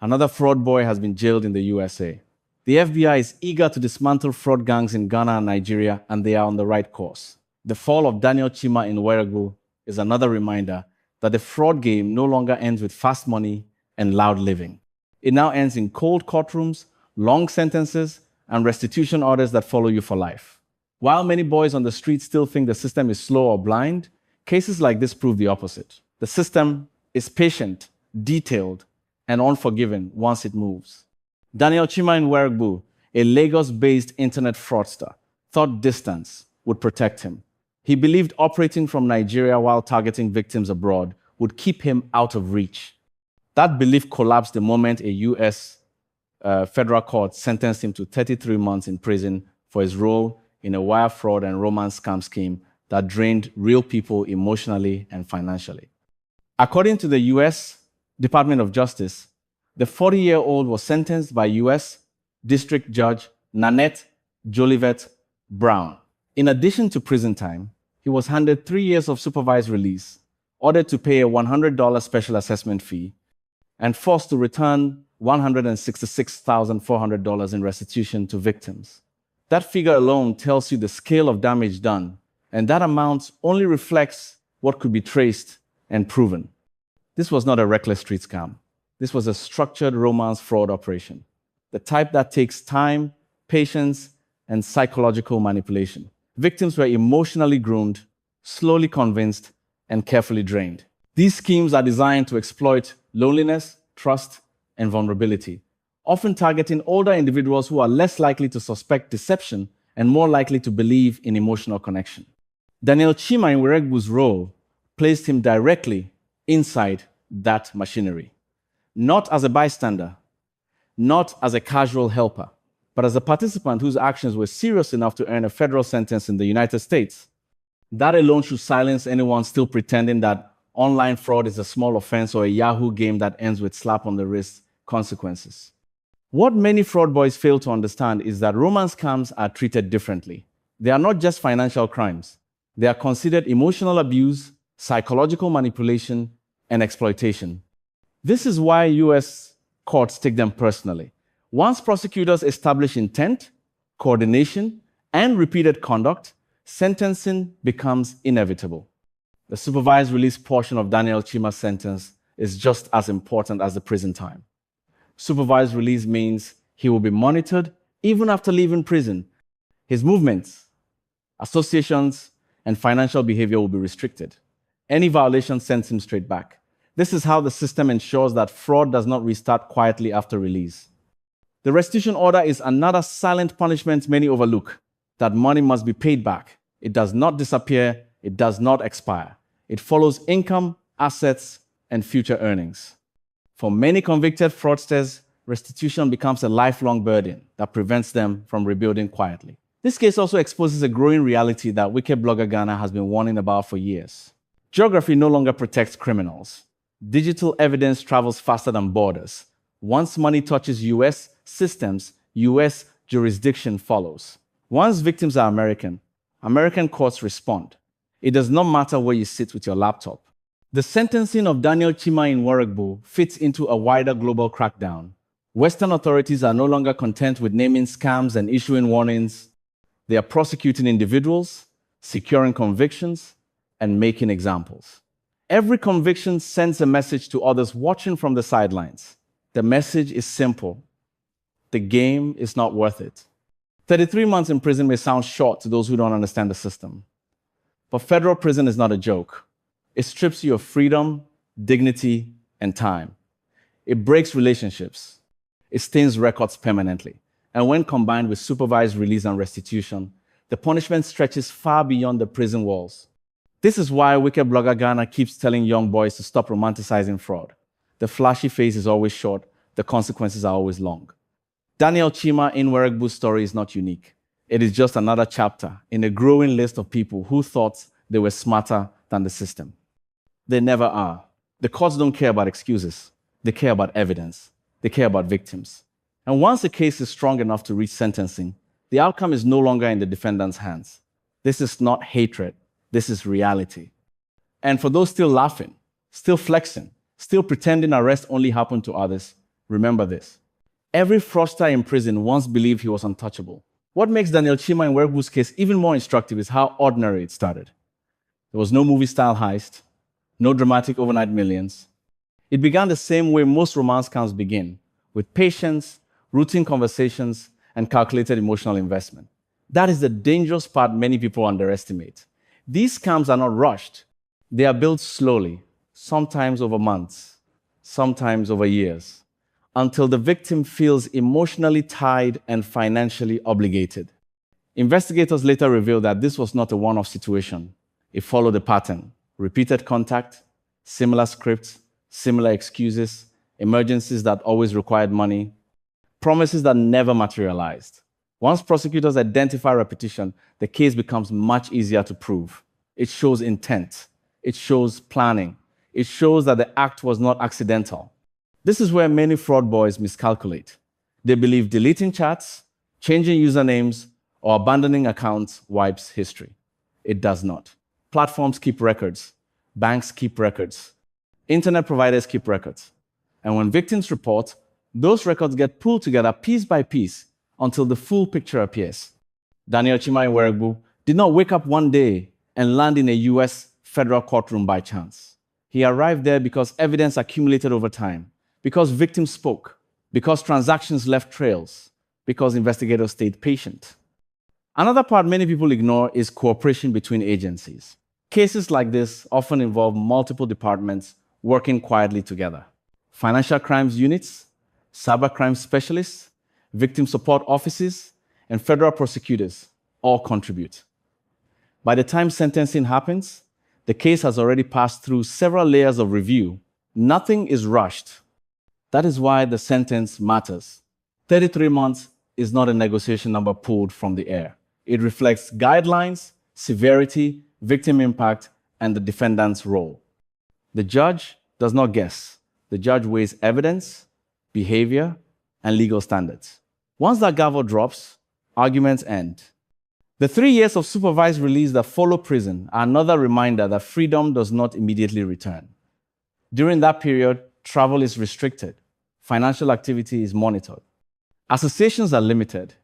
Another fraud boy has been jailed in the USA. The FBI is eager to dismantle fraud gangs in Ghana and Nigeria, and they are on the right course. The fall of Daniel Chima in Weragbu is another reminder that the fraud game no longer ends with fast money and loud living. It now ends in cold courtrooms, long sentences, and restitution orders that follow you for life. While many boys on the street still think the system is slow or blind, cases like this prove the opposite. The system is patient, detailed, and unforgiving once it moves. Daniel Chima in Weragbu, a Lagos-based internet fraudster, thought distance would protect him. He believed operating from Nigeria while targeting victims abroad would keep him out of reach. That belief collapsed the moment a US federal court sentenced him to 33 months in prison for his role in a wire fraud and romance scam scheme that drained real people emotionally and financially. According to the US Department of Justice, the 40-year-old was sentenced by US District Judge Nanette Jolivet Brown. In addition to prison time, he was handed 3 years of supervised release, ordered to pay a $100 special assessment fee, and forced to return $166,400 in restitution to victims. That figure alone tells you the scale of damage done, and that amount only reflects what could be traced and proven. This was not a reckless street scam. This was a structured romance fraud operation, the type that takes time, patience, and psychological manipulation. Victims were emotionally groomed, slowly convinced, and carefully drained. These schemes are designed to exploit loneliness, trust, and vulnerability, often targeting older individuals who are less likely to suspect deception and more likely to believe in emotional connection. Daniel Chima in Weragbu's role placed him directly inside that machinery, not as a bystander, not as a casual helper, but as a participant whose actions were serious enough to earn a federal sentence in the United States. That alone should silence anyone still pretending that online fraud is a small offense or a Yahoo game that ends with slap on the wrist consequences. What many fraud boys fail to understand is that romance scams are treated differently. They are not just financial crimes. They are considered emotional abuse, psychological manipulation, and exploitation. This is why US courts take them personally. Once prosecutors establish intent, coordination, and repeated conduct, sentencing becomes inevitable. The supervised release portion of Daniel Chima's sentence is just as important as the prison time. Supervised release means he will be monitored even after leaving prison. His movements, associations, and financial behavior will be restricted. Any violation sends him straight back. This is how the system ensures that fraud does not restart quietly after release. The restitution order is another silent punishment many overlook, that money must be paid back. It does not disappear, it does not expire. It follows income, assets, and future earnings. For many convicted fraudsters, restitution becomes a lifelong burden that prevents them from rebuilding quietly. This case also exposes a growing reality that Wicked Blogger Ghana has been warning about for years. Geography no longer protects criminals. Digital evidence travels faster than borders. Once money touches US systems, US jurisdiction follows. Once victims are American, American courts respond. It does not matter where you sit with your laptop. The sentencing of Daniel Chima in Weragbu fits into a wider global crackdown. Western authorities are no longer content with naming scams and issuing warnings. They are prosecuting individuals, securing convictions, and making examples. Every conviction sends a message to others watching from the sidelines. The message is simple. The game is not worth it. 33 months in prison may sound short to those who don't understand the system. But federal prison is not a joke. It strips you of freedom, dignity, and time. It breaks relationships. It stains records permanently. And when combined with supervised release and restitution, the punishment stretches far beyond the prison walls. This is why Wicked Blogger Ghana keeps telling young boys to stop romanticizing fraud. The flashy face is always short, the consequences are always long. Daniel Chima in Weragbu's story is not unique. It is just another chapter in a growing list of people who thought they were smarter than the system. They never are. The courts don't care about excuses. They care about evidence. They care about victims. And once a case is strong enough to reach sentencing, the outcome is no longer in the defendant's hands. This is not hatred. This is reality. And for those still laughing, still flexing, still pretending arrest only happened to others, Remember this. Every fraudster in prison once believed he was untouchable. What makes Daniel Chima Nwergu's case even more instructive is how ordinary it started. There was no movie-style heist, no dramatic overnight millions. It began the same way most romance scams begin, with patience, routine conversations, and calculated emotional investment. That is the dangerous part many people underestimate. These scams are not rushed. They are built slowly, sometimes over months, sometimes over years, until the victim feels emotionally tied and financially obligated. Investigators later revealed that this was not a one-off situation. It followed a pattern: repeated contact, similar scripts, similar excuses, emergencies that always required money, promises that never materialized. Once prosecutors identify repetition, the case becomes much easier to prove. It shows intent. It shows planning. It shows that the act was not accidental. This is where many fraud boys miscalculate. They believe deleting chats, changing usernames, or abandoning accounts wipes history. It does not. Platforms keep records. Banks keep records. Internet providers keep records. And when victims report, those records get pulled together piece by piece until the full picture appears. Daniel Chima Nwergu did not wake up one day and land in a US federal courtroom by chance. He arrived there because evidence accumulated over time, because victims spoke, because transactions left trails, because investigators stayed patient. Another part many people ignore is cooperation between agencies. Cases like this often involve multiple departments working quietly together. Financial crimes units, cybercrime specialists, victim support offices, and federal prosecutors all contribute. By the time sentencing happens, the case has already passed through several layers of review. Nothing is rushed. That is why the sentence matters. 33 months is not a negotiation number pulled from the air. It reflects guidelines, severity, victim impact, and the defendant's role. The judge does not guess. The judge weighs evidence, behavior, and legal standards. Once that gavel drops, arguments end. The 3 years of supervised release that follow prison are another reminder that freedom does not immediately return. During that period, travel is restricted. Financial activity is monitored. Associations are limited.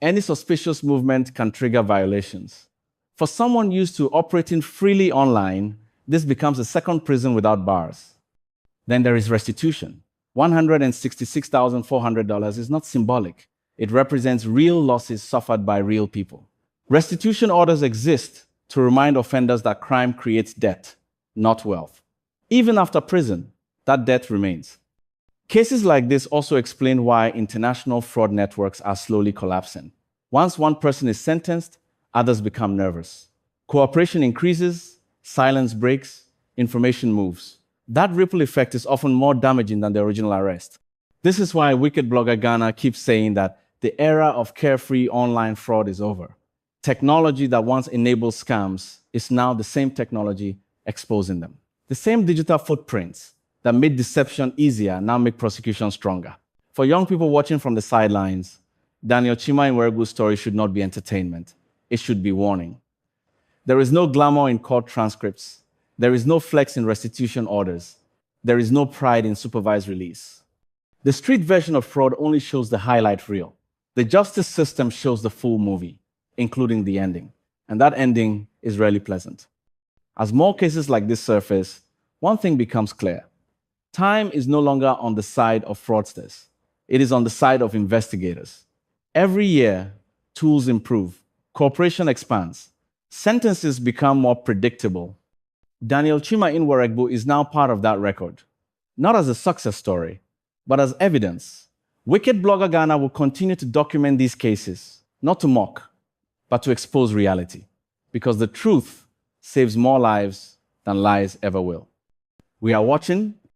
Any suspicious movement can trigger violations. For someone used to operating freely online, this becomes a second prison without bars. Then there is restitution. $166,400 is not symbolic. It represents real losses suffered by real people. Restitution orders exist to remind offenders that crime creates debt, not wealth. Even after prison, that debt remains. Cases like this also explain why international fraud networks are slowly collapsing. Once one person is sentenced, others become nervous. Cooperation increases, silence breaks, information moves. That ripple effect is often more damaging than the original arrest. This is why Wicked Blogger Ghana keeps saying that the era of carefree online fraud is over. Technology that once enabled scams is now the same technology exposing them. The same digital footprints that made deception easier now make prosecution stronger. For young people watching from the sidelines, Daniel Chima Nwergu's story should not be entertainment. It should be warning. There is no glamour in court transcripts. There is no flex in restitution orders. There is no pride in supervised release. The street version of fraud only shows the highlight reel. The justice system shows the full movie, including the ending. And that ending is rarely pleasant. As more cases like this surface, one thing becomes clear. Time is no longer on the side of fraudsters. It is on the side of investigators. Every year, tools improve, cooperation expands, sentences become more predictable. Daniel Chima Nwergu is now part of that record, not as a success story, but as evidence. Wicked Blogger Ghana will continue to document these cases, not to mock, but to expose reality, because the truth saves more lives than lies ever will. We are watching,